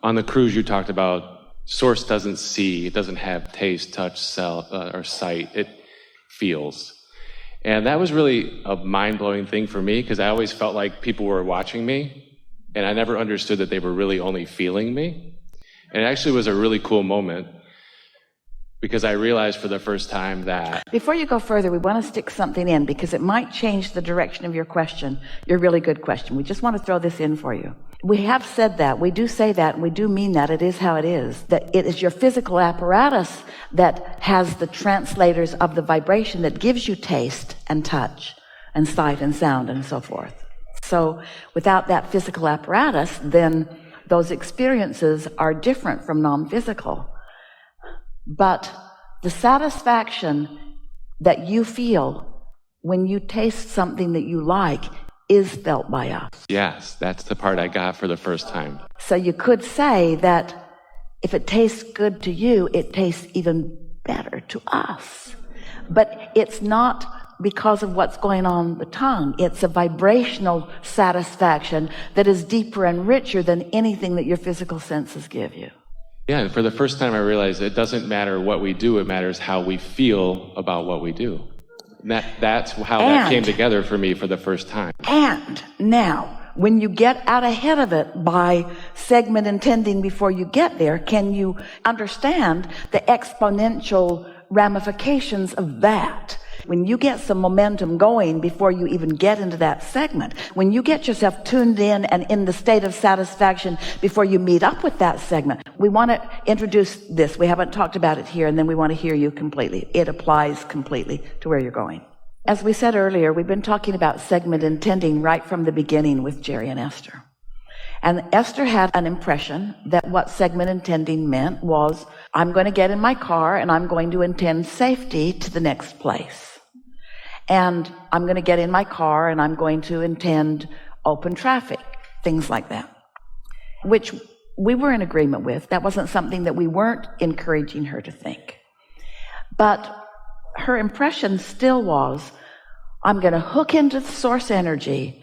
on the cruise, you talked about Source doesn't see, it doesn't have taste, touch, or sight, it feels. And that was really a mind-blowing thing for me, because I always felt like people were watching me, and I never understood that they were really only feeling me. And it actually was a really cool moment, because I realized for the first time that... Before you go further, we want to stick something in, because it might change the direction of your question, your really good question. We just want to throw this in for you. We have said that, we do say that, and we do mean that. It is how it is. That it is your physical apparatus that has the translators of the vibration that gives you taste and touch and sight and sound and so forth. So without that physical apparatus, then those experiences are different from non-physical. But the satisfaction that you feel when you taste something that you like is felt by us. Yes, that's the part I got for the first time. So you could say that if it tastes good to you, it tastes even better to us. But it's not because of what's going on the tongue. It's a vibrational satisfaction that is deeper and richer than anything that your physical senses give you. Yeah, and for the first time I realized it doesn't matter what we do, it matters how we feel about what we do. That's how that came together for me for the first time. And now, when you get out ahead of it by segment intending before you get there, can you understand the exponential ramifications of that? When you get some momentum going before you even get into that segment, when you get yourself tuned in and in the state of satisfaction before you meet up with that segment, we want to introduce this. We haven't talked about it here, and then we want to hear you completely. It applies completely to where you're going. As we said earlier, we've been talking about segment intending right from the beginning with Jerry and Esther. And Esther had an impression that what segment intending meant was, I'm going to get in my car and I'm going to intend safety to the next place. And I'm going to get in my car and I'm going to intend open traffic, things like that, which we were in agreement with. That wasn't something that we weren't encouraging her to think. But her impression still was, I'm going to hook into the source energy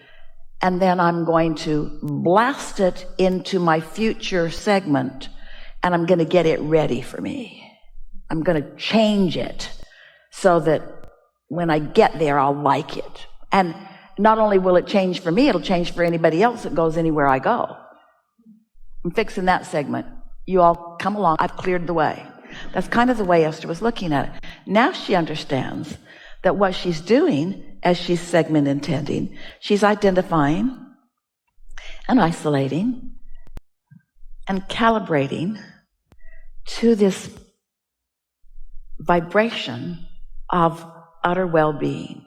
and then I'm going to blast it into my future segment and I'm going to get it ready for me. I'm going to change it so that when I get there, I'll like it. And not only will it change for me, it'll change for anybody else that goes anywhere I go. I'm fixing that segment. You all come along. I've cleared the way. That's kind of the way Esther was looking at it. Now she understands that what she's doing as she's segment intending, she's identifying and isolating and calibrating to this vibration of utter well-being.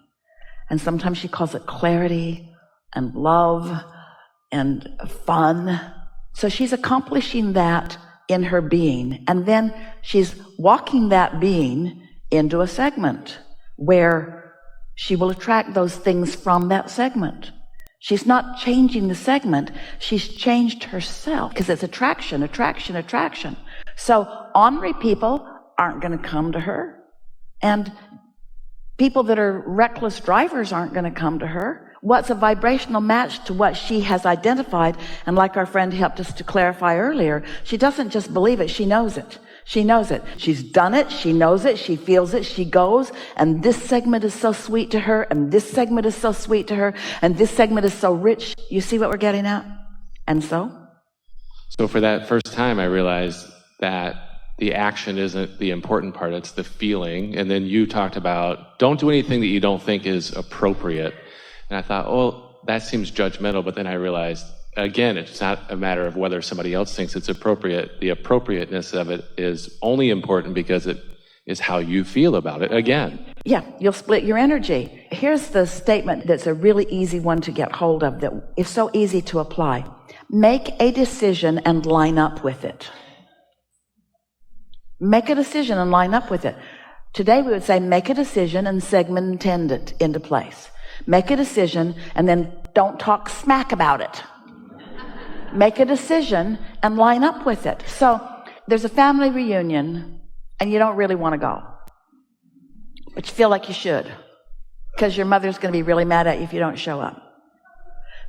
And sometimes she calls it clarity and love and fun. So she's accomplishing that in her being. And then she's walking that being into a segment where she will attract those things from that segment. She's not changing the segment. She's changed herself, because it's attraction, attraction, attraction. So ornery people aren't going to come to her. And people that are reckless drivers aren't going to come to her. What's a vibrational match to what she has identified? And like our friend helped us to clarify earlier, she doesn't just believe it, she knows it. She knows it. She's done it. She knows it. She feels it. She goes. And this segment is so sweet to her. And this segment is so sweet to her. And this segment is so rich. You see what we're getting at? And so for that first time, I realized that the action isn't the important part. It's the feeling. And then you talked about, don't do anything that you don't think is appropriate. And I thought, oh, that seems judgmental. But then I realized, again, it's not a matter of whether somebody else thinks it's appropriate. The appropriateness of it is only important because it is how you feel about it. Again. Yeah, you'll split your energy. Here's the statement that's a really easy one to get hold of that is so easy to apply. Make a decision and line up with it. Make a decision and line up with it. Today we would say make a decision and segment intend it into place. Make a decision and then don't talk smack about it. Make a decision and line up with it. So there's a family reunion and you don't really want to go, but you feel like you should because your mother's going to be really mad at you if you don't show up.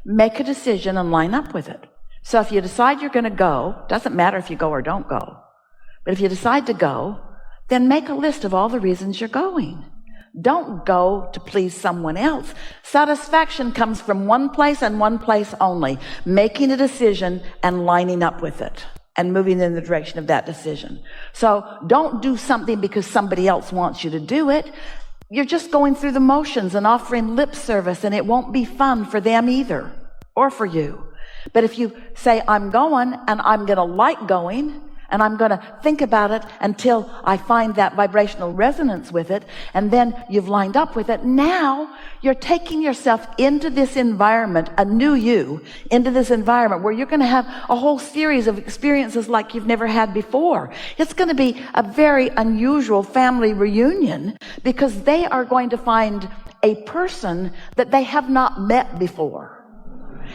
Make a decision and line up with it. So if you decide you're going to go, doesn't matter if you go or don't go, but if you decide to go, then make a list of all the reasons you're going. Don't go to please someone else. Satisfaction comes from one place and one place only, making a decision and lining up with it and moving in the direction of that decision. So don't do something because somebody else wants you to do it. You're just going through the motions and offering lip service, and it won't be fun for them either, or for you. But if you say, I'm going, and I'm going to like going, and I'm going to think about it until I find that vibrational resonance with it, and then you've lined up with it. Now you're taking yourself into this environment, a new you, into this environment where you're going to have a whole series of experiences like you've never had before. It's going to be a very unusual family reunion because they are going to find a person that they have not met before.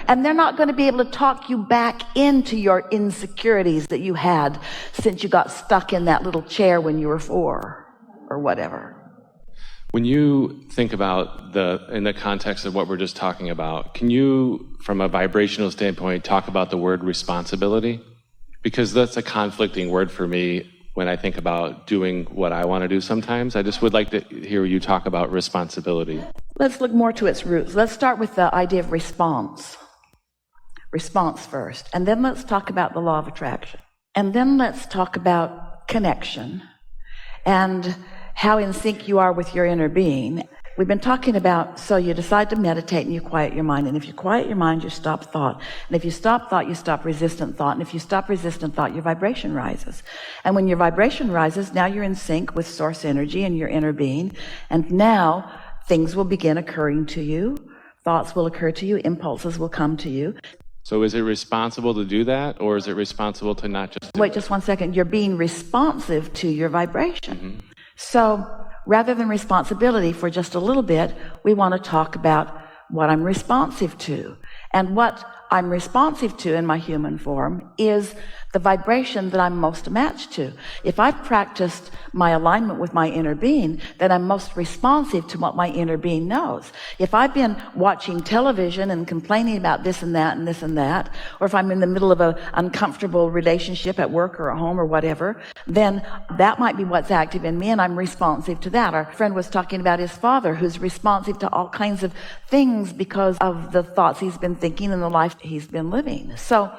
And they're not going to be able to talk you back into your insecurities that you had since you got stuck in that little chair when you were 4 or whatever. When you think about in the context of what we're just talking about, can you, from a vibrational standpoint, talk about the word responsibility? Because that's a conflicting word for me when I think about doing what I want to do sometimes. I just would like to hear you talk about responsibility. Let's look more to its roots. Let's start with the idea of response. Response first. And then let's talk about the law of attraction. And then let's talk about connection and how in sync you are with your inner being. We've been talking about, so you decide to meditate and you quiet your mind. And if you quiet your mind, you stop thought. And if you stop thought, you stop resistant thought. And if you stop resistant thought, your vibration rises. And when your vibration rises, now you're in sync with source energy and your inner being. And now things will begin occurring to you. Thoughts will occur to you. Impulses will come to you. So is it responsible to do that, or is it responsible to not just do Wait it? just 1 second. You're being responsive to your vibration. Mm-hmm. So rather than responsibility for just a little bit, we want to talk about what I'm responsive to. And what I'm responsive to in my human form is the vibration that I'm most matched to. If I've practiced my alignment with my inner being, then I'm most responsive to what my inner being knows. If I've been watching television and complaining about this and that and this and that, or if I'm in the middle of an uncomfortable relationship at work or at home or whatever, then that might be what's active in me, and I'm responsive to that. Our friend was talking about his father, who's responsive to all kinds of things because of the thoughts he's been thinking and the life he's been living. So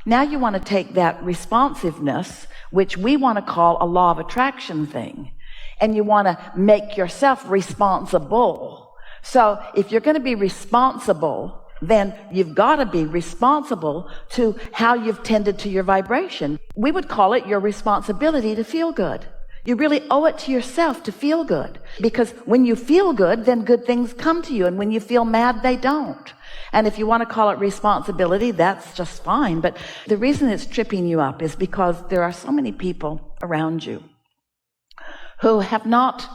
now you want to take that responsiveness, which we want to call a law of attraction thing, and you want to make yourself responsible. So if you're going to be responsible, then you've got to be responsible to how you've tended to your vibration. We would call it your responsibility to feel good. You really owe it to yourself to feel good, because when you feel good, then good things come to you, and when you feel mad, they don't. And if you want to call it responsibility, that's just fine. But the reason it's tripping you up is because there are so many people around you who have not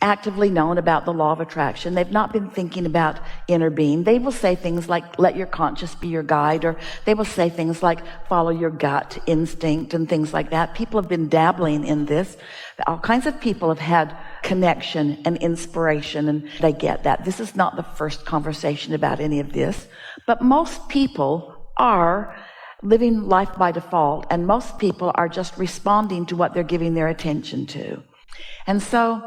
actively known about the law of attraction. They've not been thinking about inner being. They will say things like, let your conscience be your guide, or they will say things like, follow your gut instinct and things like that. People have been dabbling in this. All kinds of people have had connection and inspiration, and they get that. This is not the first conversation about any of this, but most people are living life by default, and most people are just responding to what they're giving their attention to. And so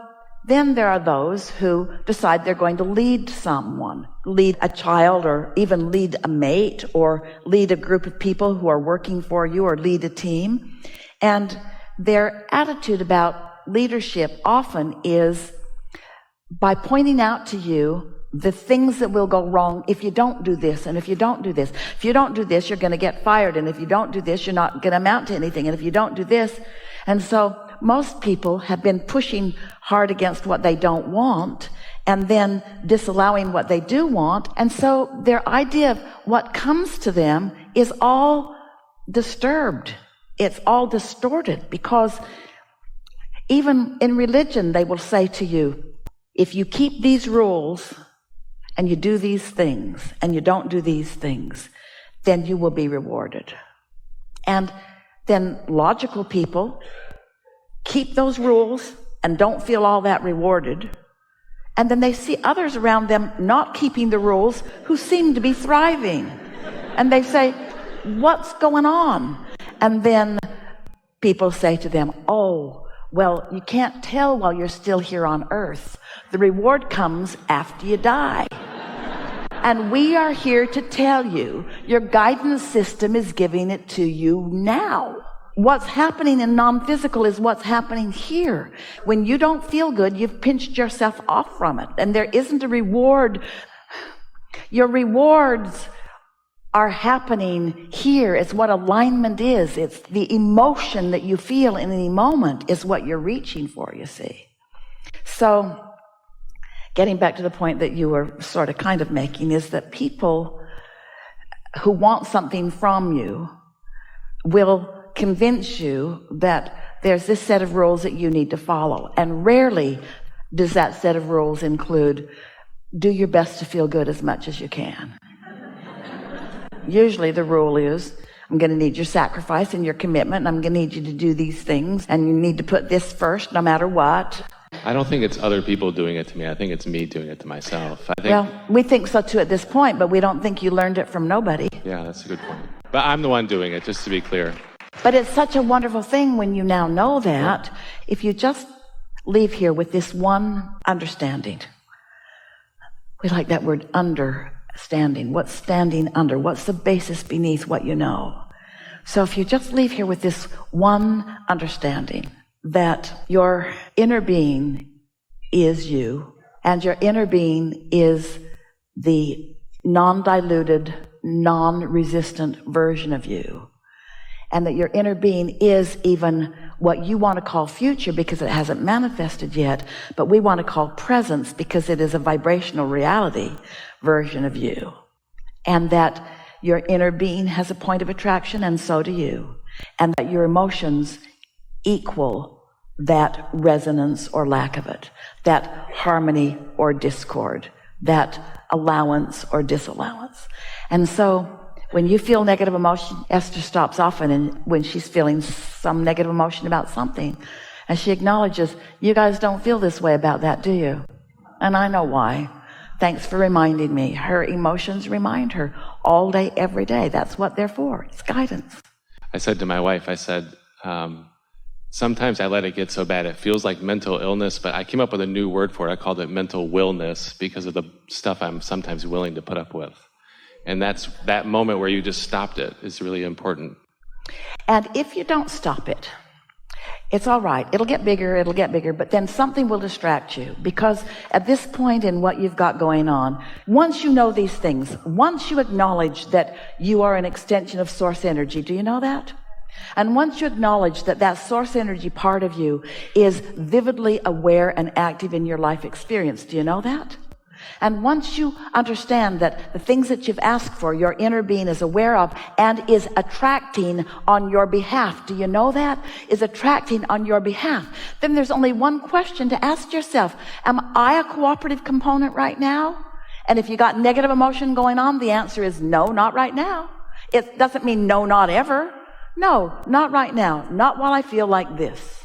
then there are those who decide they're going to lead someone, lead a child, or even lead a mate, or lead a group of people who are working for you, or lead a team. And their attitude about leadership often is by pointing out to you the things that will go wrong if you don't do this, and if you don't do this. If you don't do this, you're going to get fired, and if you don't do this, you're not going to amount to anything, and if you don't do this. And so most people have been pushing hard against what they don't want and then disallowing what they do want. And so their idea of what comes to them is all disturbed. It's all distorted, because even in religion, they will say to you, if you keep these rules and you do these things and you don't do these things, then you will be rewarded. And then logical people keep those rules and don't feel all that rewarded. And then they see others around them not keeping the rules who seem to be thriving. And they say, What's going on? And then people say to them, oh, well, you can't tell while you're still here on earth. The reward comes after you die. And we are here to tell you, your guidance system is giving it to you now. What's happening in non-physical is what's happening here. When you don't feel good, you've pinched yourself off from it. And there isn't a reward. Your rewards are happening here. It's what alignment is. It's the emotion that you feel in any moment is what you're reaching for, you see. So, getting back to the point that you were sort of kind of making is that people who want something from you will convince you that there's this set of rules that you need to follow. And rarely does that set of rules include do your best to feel good as much as you can. Usually the rule is, I'm going to need your sacrifice and your commitment, and I'm going to need you to do these things, and you need to put this first no matter what. I don't think it's other people doing it to me. I think it's me doing it to myself. Well, we think so too at this point, but we don't think you learned it from nobody. Yeah, that's a good point. But I'm the one doing it, just to be clear. But it's such a wonderful thing when you now know that, if you just leave here with this one understanding. We like that word understanding. What's standing under? What's the basis beneath what you know? So if you just leave here with this one understanding, that your inner being is you, and your inner being is the non-diluted, non-resistant version of you, and that your inner being is even what you want to call future because it hasn't manifested yet, but we want to call presence because it is a vibrational reality version of you, and that your inner being has a point of attraction, and so do you, and that your emotions equal that resonance or lack of it, that harmony or discord, that allowance or disallowance. And so when you feel negative emotion, Esther stops often and when she's feeling some negative emotion about something, and she acknowledges, you guys don't feel this way about that, do you? And I know why. Thanks for reminding me. Her emotions remind her all day, every day. That's what they're for. It's guidance. I said to my wife, sometimes I let it get so bad it feels like mental illness, but I came up with a new word for it. I called it mental willness because of the stuff I'm sometimes willing to put up with. And that moment where you just stopped it is really important. And if you don't stop it, it's all right. It'll get bigger, but then something will distract you, because at this point in what you've got going on, once you know these things, once you acknowledge that you are an extension of source energy, do you know that? And once you acknowledge that that source energy part of you is vividly aware and active in your life experience, do you know that? And once you understand that the things that you've asked for, your inner being is aware of and is attracting on your behalf, do you know that? Is attracting on your behalf. Then there's only one question to ask yourself. Am I a cooperative component right now? And if you got negative emotion going on, the answer is no, not right now. It doesn't mean no, not ever. No, not right now. Not while I feel like this.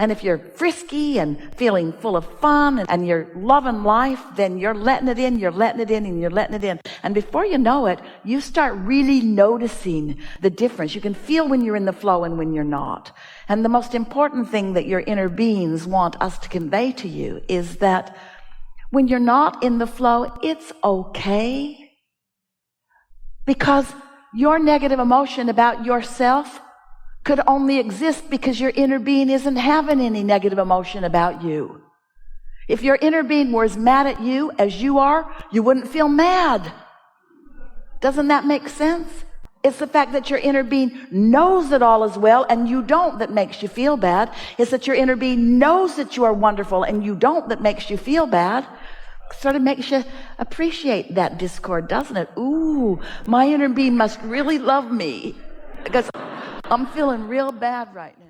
And if you're frisky and feeling full of fun and you're loving life, then you're letting it in, you're letting it in, and you're letting it in. And before you know it, you start really noticing the difference. You can feel when you're in the flow and when you're not. And the most important thing that your inner beings want us to convey to you is that when you're not in the flow, it's okay. Because your negative emotion about yourself could only exist because your inner being isn't having any negative emotion about you. If your inner being were as mad at you as you are, you wouldn't feel mad. Doesn't that make sense? It's the fact that your inner being knows that all is well and you don't that makes you feel bad. It's that your inner being knows that you are wonderful and you don't that makes you feel bad. Sort of makes you appreciate that discord, doesn't it? Ooh, my inner being must really love me because I'm feeling real bad right now.